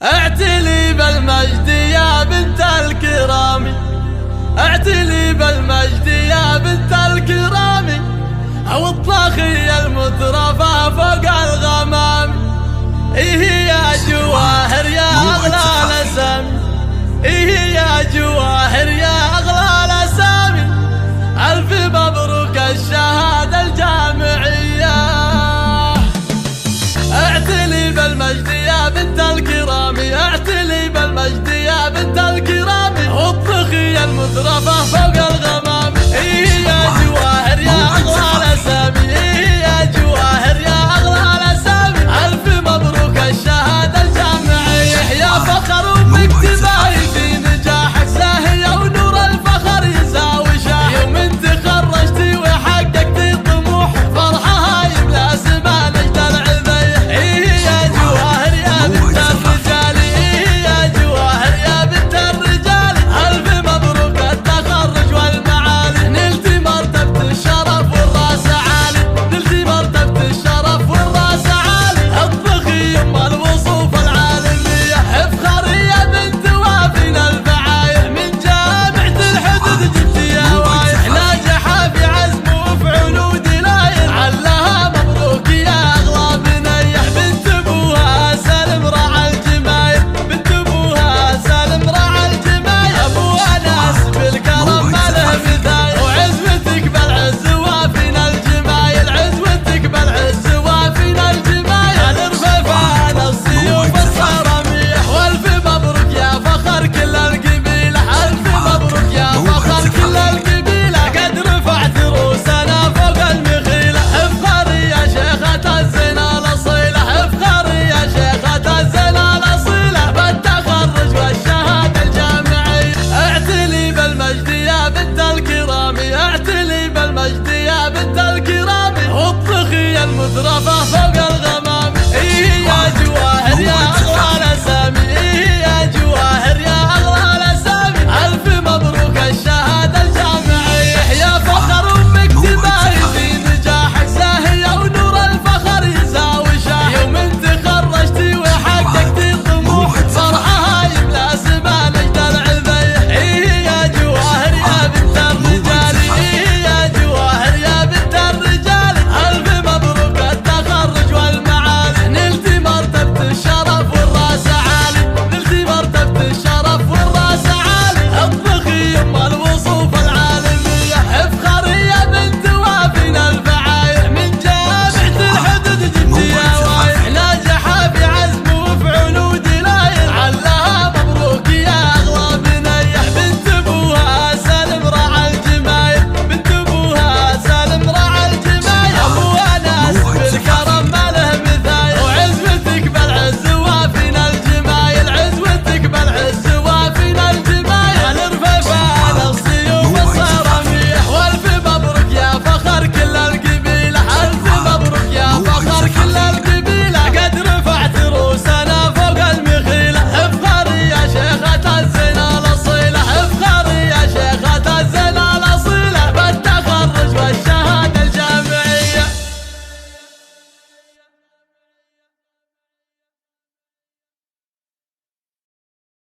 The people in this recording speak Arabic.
اعتلي بالمجد يا بنت الكرام، اعتلي بالمجد يا بنت الكرام، او الطاخية المترفة فوق الغمام. إيه يا جواهر يا أغلى الأسامي، إيه يا جواهر يا أغلى الأسامي، ألف مبروك الشهادة الجامعية. اعتلي بالمجد يا بنت الكرام، اعتلي بالمجد يا بنت الكرام، الطاخية المترفة